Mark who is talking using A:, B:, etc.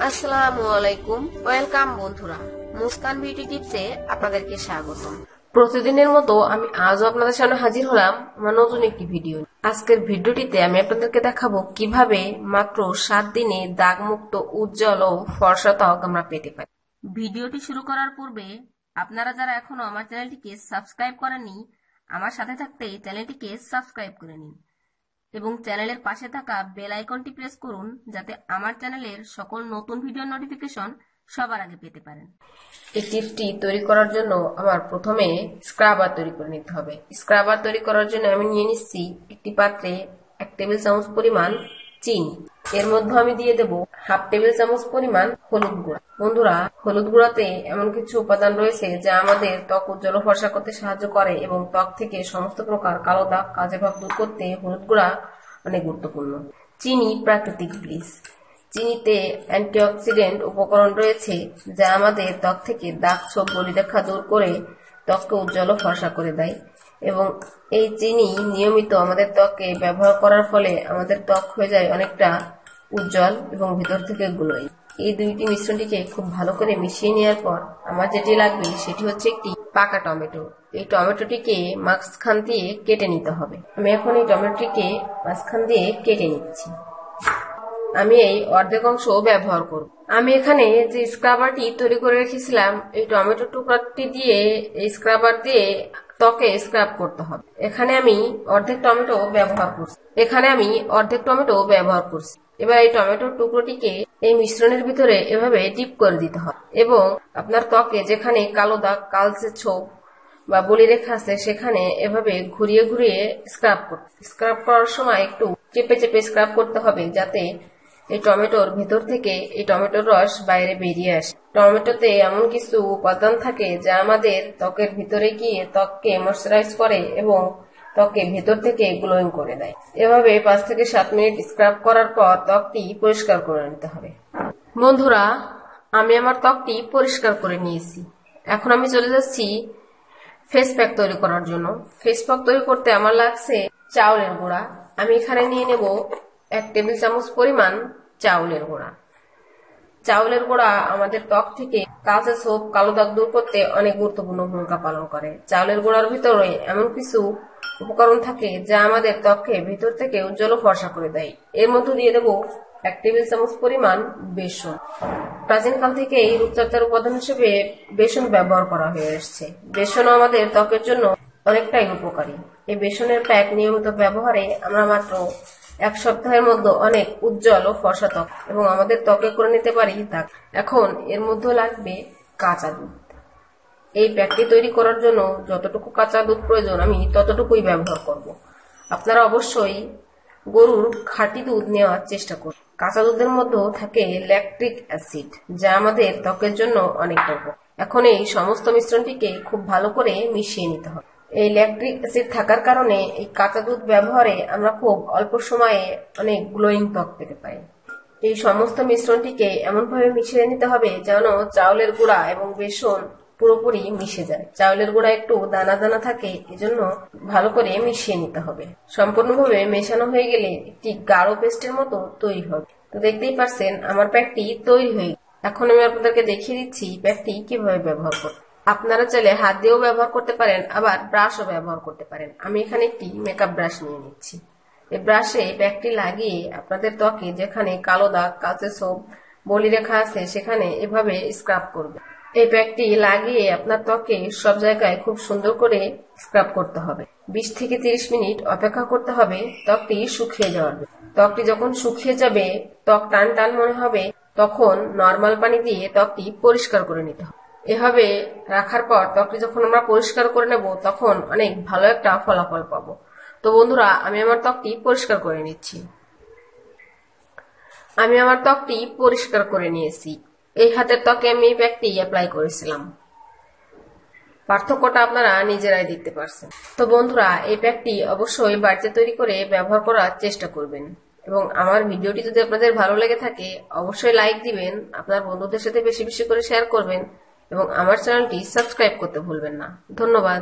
A: আসসালামু আলাইকুম, ওয়েলকাম বন্ধুরা। মুস্কান বিউটি টিপসে আপনাদেরকে স্বাগতম। প্রতিদিনের মতো আমি আজও আপনাদের সামনে হাজির হলাম আমার নতুন একটি ভিডিও। আজকের ভিডিওটিতে আমি আপনাদেরকে দেখাবো কিভাবে মাত্র 7 দিনে দাগমুক্ত উজ্জ্বল ও ফর্সা ত্বক আমরা পেতে পারি। ভিডিওটি শুরু করার পূর্বে আপনারা যারা এখনো আমার চ্যানেলটিকে সাবস্ক্রাইব করেননি, আমার সাথে থাকতে চ্যানেলটিকে সাবস্ক্রাইব করে নিন এবং চ্যানেলের পাশে থাকা বেল আইকনটি প্রেস করুন যাতে আমার চ্যানেলের সকল নতুন ভিডিও নোটিফিকেশন সবার আগে পেতে পারেন। এই টিপসটি তৈরি করার জন্য আমার প্রথমে স্ক্রাবার তৈরি করে নিতে হবে। স্ক্রাবার তৈরি করার জন্য আমি নিয়ে নিচ্ছি একটি পাত্রে 1 টেবিল চামচ পরিমাণ চিনি। এর মধ্যে আমি দিয়ে দেব 1/2 টেবিল চামচ পরিমাণ হলুদ গুঁড়া। বন্ধুরা, হলুদ গুঁড়াতে এমন কিছু উপাদান রয়েছে যা আমাদের ত্বক উজ্জ্বল ও ফর্সা করতে সাহায্য করে এবং ত্বক থেকে সমস্ত প্রকার কালো দাগ, কাজে ভাব দূর করতে হলুদ গুঁড়া অনেক গুরুত্বপূর্ণ। চিনি প্রাকৃতিক ব্লিচ। চিনিতে অ্যান্টিঅক্সিডেন্ট উপকরণ রয়েছে যা আমাদের ত্বক থেকে দাগ, ছোপ, বলিরেখা দূর করে ত্বককে উজ্জ্বল ও ফর্সা করে দেয় এবং এই চিনি নিয়মিত আমাদের ত্বকে ব্যবহার করার ফলে আমাদের ত্বক হয়ে যায় অনেকটা উজ্জ্বল এবং ভিতর থেকে গ্লোয়িং। এই দুইটি মিশ্রণটিকে খুব ভালো করে মিশিয়ে নেওয়ার পর আমার যেটি লাগবে সেটি হচ্ছে একটি পাকা টমেটো। এই টমেটোটিকে মাঝখান দিয়ে কেটে নিতে হবে। আমি এখন এই টমেটোটিকে মাঝখান দিয়ে কেটে নিচ্ছি। আমি এই অর্ধেক অংশ ব্যবহার করব। আমি এখানে যে স্ক্রাবারটি তৈরি করে রেখেছিলাম, এই টমেটো টুকরাটি দিয়ে এই স্ক্রাবার দিয়ে ত্বকে স্ক্রাব করতে হবে। এখানে আমি অর্ধেক টমেটো ব্যবহার করছি। এবার এই টমেটোর টুকরোটিকে এই মিশ্রণের ভিতরে এভাবে ডিপ করে দিতে হবে এবং আপনার ত্বকে যেখানে কালো দাগ, কালচে ছোপ বা বলিরেখা আছে সেখানে এভাবে ঘুরিয়ে ঘুরিয়ে স্ক্রাব করার সময় একটু চেপে চেপে স্ক্রাব করতে হবে যাতে এই টমেটোর ভেতর থেকে এই টমেটোর রস বাইরে বেরিয়ে আসে। টমেটোতে এমন কিছু উপাদান থাকে যা আমাদের ত্বকের ভিতরে গিয়ে ত্বককে ময়শ্চারাইজ করে এবং ত্বককে ভেতর থেকে গ্লোয়িং করে দেয়। এভাবে 5 থেকে 7 মিনিট স্ক্রাব করার পর ত্বকটি পরিষ্কার করে নিতে হবে। বন্ধুরা, আমি আমার ত্বকটি পরিষ্কার করে নিয়েছি। এখন আমি চলে যাচ্ছি ফেস প্যাক তৈরি করার জন্য। ফেস প্যাক তৈরি করতে আমার লাগছে চাউলের গুঁড়া। আমি এখানে নিয়ে নেব 1 টেবিল চামচ পরিমাণ চাউলের গুঁড়া। চাউলের গুঁড়া আমাদের ত্বক থেকে কালচে ছোপ, কালো দাগ দূর করতে অনেক গুরুত্বপূর্ণ ভূমিকা পালন করে। চাউলের গুঁড়ার ভিতরে এমন কিছু উপকরণ থাকে যা আমাদের ত্বককে ভিতর থেকে উজ্জ্বল ও ফর্সা করে দেয়। এর মধ্যে দিয়ে দেব 1 টেবিল চামচ পরিমাণ বেসন। প্রাচীনকাল থেকে এই রূপচর্চার উপাদান হিসেবে বেসন ব্যবহার করা হয়ে আসছে। বেসন আমাদের ত্বকের জন্য অনেকটাই উপকারী। এই বেসনের প্যাক নিয়মিত ব্যবহারে আমরা মাত্র 1 সপ্তাহের মধ্যে অনেক উজ্জ্বল ও ফর্সা ত্বক এবং আমাদের ত্বকে করে নিতে পারি দাগ। এখন এর মধ্যে লাগবে কাঁচা দুধ। এই প্যাকটি তৈরি করার জন্য যতটুকু কাঁচা দুধ প্রয়োজন আমি ততটুকুই ব্যবহার করব। আপনারা অবশ্যই গরুর খাঁটি দুধ নেওয়ার চেষ্টা করুন। কাঁচা দুধের মধ্যে থাকে ল্যাকটিক অ্যাসিড যা আমাদের ত্বকের জন্য অনেকটা উপকারী। এখন এই সমস্ত মিশ্রণটিকে খুব ভালো করে মিশিয়ে নিতে হবে। এই ল্যাকটিক অ্যাসিড থাকার কারণে এই কাঁচা দুধ ব্যবহারে আমরা খুব অল্প সময়ে অনেক গ্লোয়িং ত্বক পেতে পারি। এই সমস্ত মিশ্রণটিকে এমনভাবে মিশিয়ে নিতে হবে যেন চাউলের গুঁড়া এবং বেসন পুরোপুরি মিশে যায়। চাউলের গুঁড়া একটু দানা দানা থাকে, এজন্য ভালো করে মিশিয়ে নিতে হবে। সম্পূর্ণভাবে মেশানো হয়ে গেলে একটি গাঢ় পেস্টের মতো তৈরি হবে। তো দেখতেই পারছেন আমার প্যাকটি তৈরি হয়ে গেছে। এখন আমি আপনাদেরকে দেখিয়ে দিচ্ছি প্যাকটি কিভাবে ব্যবহার করতে। আপনারা চাইলে হাত দিয়েও ব্যবহার করতে পারেন, আবার ব্রাশও ব্যবহার করতে পারেন। আমি এখানে একটি মেকআপ ব্রাশ নিয়ে নিচ্ছি। এই ব্রাশে প্যাকটি লাগিয়ে আপনাদের ত্বকে যেখানে কালো দাগ, কালচে ছোপ, বলিরেখা আছে সেখানে এভাবে স্ক্রাব করবে। এই প্যাকটি লাগিয়ে আপনার ত্বকে সব জায়গায় খুব সুন্দর করে স্ক্রাব করতে হবে। 20 থেকে 30 মিনিট অপেক্ষা করতে হবে ত্বকটি শুকিয়ে যাওয়ার। ত্বকটি যখন শুকিয়ে যাবে, ত্বক টান টান মনে হবে, তখন নরমাল পানি দিয়ে ত্বকটি পরিষ্কার করে নিতে হবে। এভাবে রাখার পর ত্বকটি যখন আমরা পরিষ্কার করে নেব তখন অনেক ভালো একটা ফলাফল পাবো। তো বন্ধুরা, আমি আমার ত্বকটি পরিষ্কার করে নিচ্ছি। আমি আমার ত্বকটি পরিষ্কার করে নিয়েছি। এই হাতের ত্বকে আমি এই প্যাকটি অ্যাপ্লাই করেছিলাম। পার্থক্যটা আপনারা নিজেরাই দেখতে পারছেন। তো বন্ধুরা, এই প্যাকটি অবশ্যই বাড়িতে তৈরি করে ব্যবহার করার চেষ্টা করবেন এবং আমার ভিডিওটি যদি আপনাদের ভালো লেগে থাকে অবশ্যই লাইক দিবেন, আপনার বন্ধুদের সাথে বেশি বেশি করে শেয়ার করবেন এবং আমার চ্যানেলটি সাবস্ক্রাইব করতে ভুলবেন না। ধন্যবাদ।